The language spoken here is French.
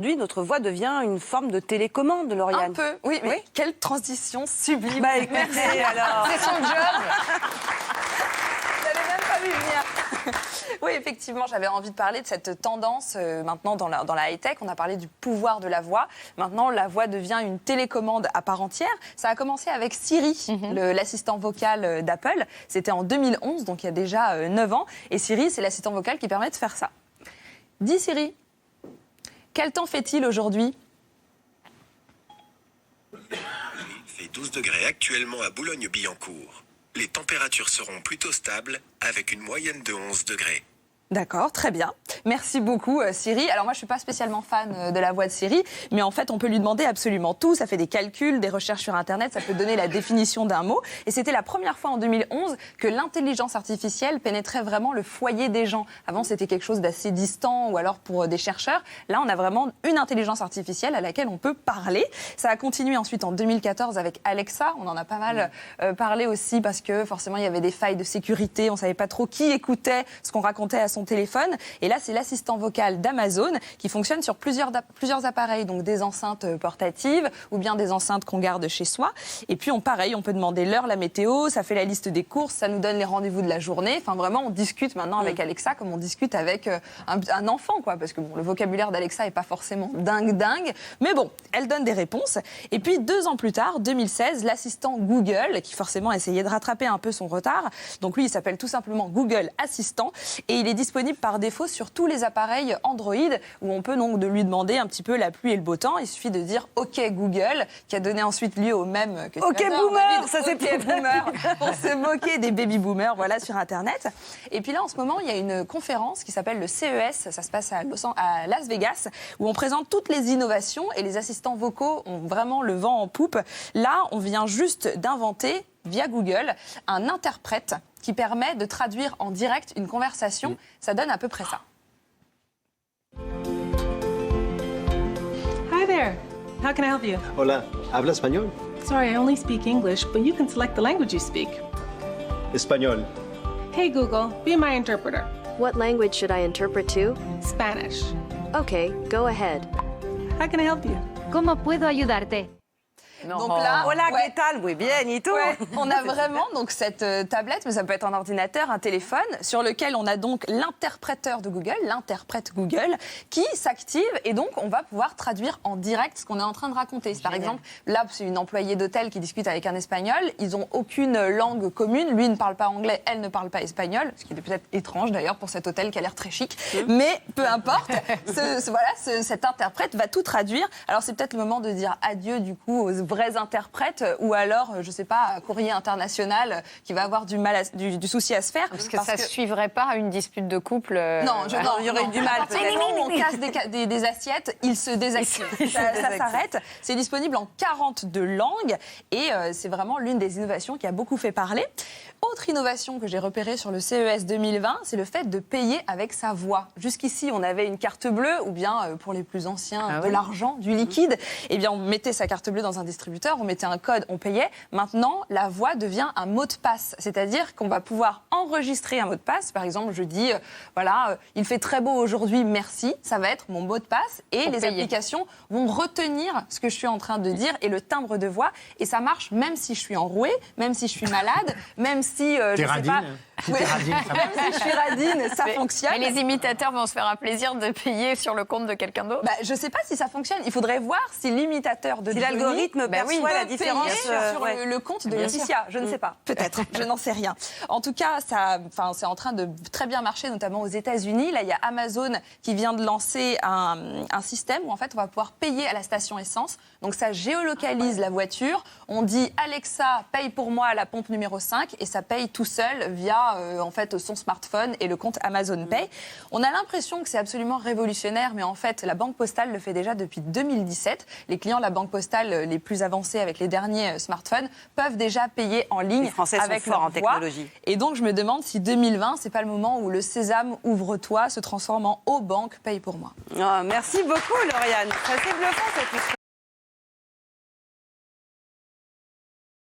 Notre voix devient une forme de télécommande, Lauriane. Un peu, oui, mais quelle transition sublime. Bah écoutez, alors... C'est son job. Vous n'avez même pas vu venir. Oui, effectivement, j'avais envie de parler de cette tendance maintenant dans la high-tech. On a parlé du pouvoir de la voix. Maintenant, la voix devient une télécommande à part entière. Ça a commencé avec Siri, l'assistant vocal d'Apple. C'était en 2011, donc il y a déjà 9 ans. Et Siri, c'est l'assistant vocal qui permet de faire ça. Dis Siri, quel temps fait-il aujourd'hui ? Il fait 12 degrés actuellement à Boulogne-Billancourt. Les températures seront plutôt stables avec une moyenne de 11 degrés. D'accord, très bien. Merci beaucoup Siri. Alors moi je suis pas spécialement fan de la voix de Siri, mais en fait on peut lui demander absolument tout. Ça fait des calculs, des recherches sur Internet, ça peut donner la définition d'un mot. Et c'était la première fois en 2011 que l'intelligence artificielle pénétrait vraiment le foyer des gens. Avant c'était quelque chose d'assez distant ou alors pour des chercheurs. Là on a vraiment une intelligence artificielle à laquelle on peut parler. Ça a continué ensuite en 2014 avec Alexa. On en a pas mal parlé aussi parce que forcément il y avait des failles de sécurité. On savait pas trop qui écoutait ce qu'on racontait à son téléphone. Et là, c'est l'assistant vocal d'Amazon qui fonctionne sur plusieurs appareils, donc des enceintes portatives ou bien des enceintes qu'on garde chez soi. Et puis, on peut demander l'heure, la météo, ça fait la liste des courses, ça nous donne les rendez-vous de la journée. Enfin, vraiment, on discute maintenant avec Alexa comme on discute avec un enfant, quoi. Parce que bon, le vocabulaire d'Alexa n'est pas forcément dingue. Mais bon, elle donne des réponses. Et puis, 2 ans plus tard, 2016, l'assistant Google, qui forcément essayait de rattraper un peu son retard. Donc lui, il s'appelle tout simplement Google Assistant. Et il est disponible par défaut sur tous les appareils Android où on peut donc de lui demander un petit peu la pluie et le beau temps. Il suffit de dire OK Google, qui a donné ensuite lieu au même que OK Boomer, ça c'est OK Boomer, pour se moquer des baby boomers, voilà, sur Internet. Et puis là, en ce moment, il y a une conférence qui s'appelle le CES, ça se passe à Las Vegas, où on présente toutes les innovations et les assistants vocaux ont vraiment le vent en poupe. Là, on vient juste d'inventer via Google un interprète qui permet de traduire en direct une conversation. Ça donne à peu près ça. Hi there. How can I help you? Hola, ¿habla español? Sorry, I only speak English, but you can select the language you speak. Español. Hey Google, be my interpreter. What language should I interpret to? Spanish. Okay, go ahead. How can I help you? ¿Cómo puedo ayudarte? Donc là, Hola, ¿qué tal? Muy bien, ¿y tú? On a vraiment donc cette tablette, mais ça peut être un ordinateur, un téléphone, sur lequel on a donc l'interpréteur de Google, l'interprète Google, qui s'active et donc on va pouvoir traduire en direct ce qu'on est en train de raconter. Par exemple, là, c'est une employée d'hôtel qui discute avec un Espagnol. Ils n'ont aucune langue commune. Lui ne parle pas anglais, elle ne parle pas espagnol, ce qui est peut-être étrange d'ailleurs pour cet hôtel qui a l'air très chic. Mais peu importe, cet interprète va tout traduire. Alors c'est peut-être le moment de dire adieu du coup aux vrais interprètes ou alors, je sais pas, Courrier International qui va avoir du souci à se faire. Parce que ça ne suivrait pas une dispute de couple. Non, il y aurait du mal. On casse des assiettes, il se désactive. Ça s'arrête. C'est disponible en 42 langues et c'est vraiment l'une des innovations qui a beaucoup fait parler. Autre innovation que j'ai repérée sur le CES 2020, c'est le fait de payer avec sa voix. Jusqu'ici, on avait une carte bleue ou bien, pour les plus anciens, de l'argent, du liquide. Eh bien, on mettait sa carte bleue dans un distributeur, on mettait un code, on payait. Maintenant, la voix devient un mot de passe. C'est-à-dire qu'on va pouvoir enregistrer un mot de passe. Par exemple, je dis, il fait très beau aujourd'hui, merci. Ça va être mon mot de passe et les applications vont retenir ce que je suis en train de dire et le timbre de voix. Et ça marche même si je suis enrouée, même si je suis malade, même si, je sais pas... Si t'es radine, ça même si je suis radine, ça fonctionne. Mais les imitateurs vont se faire un plaisir de payer sur le compte de quelqu'un d'autre. Je ne sais pas si ça fonctionne. Il faudrait voir si l'imitateur de Si Johnny l'algorithme perçoit la peut différence payer sur le compte de Laetitia. Je ne sais pas. Peut-être. Je n'en sais rien. En tout cas, c'est en train de très bien marcher, notamment aux États-Unis. Là, il y a Amazon qui vient de lancer un système où en fait, on va pouvoir payer à la station essence. Donc, ça géolocalise la voiture. On dit Alexa, paye pour moi à la pompe numéro 5 et ça paye tout seul via en fait son smartphone et le compte Amazon Pay. On a l'impression que c'est absolument révolutionnaire, mais en fait, la Banque Postale le fait déjà depuis 2017. Les clients de la Banque Postale les plus avancés avec les derniers smartphones peuvent déjà payer en ligne Les Français avec sont forts leur en voix. technologie. Et donc, je me demande si 2020, c'est pas le moment où le sésame ouvre-toi se transforme en « Ô banque, paye pour moi ». Merci beaucoup, Lauriane. C'est assez bluffant cette histoire.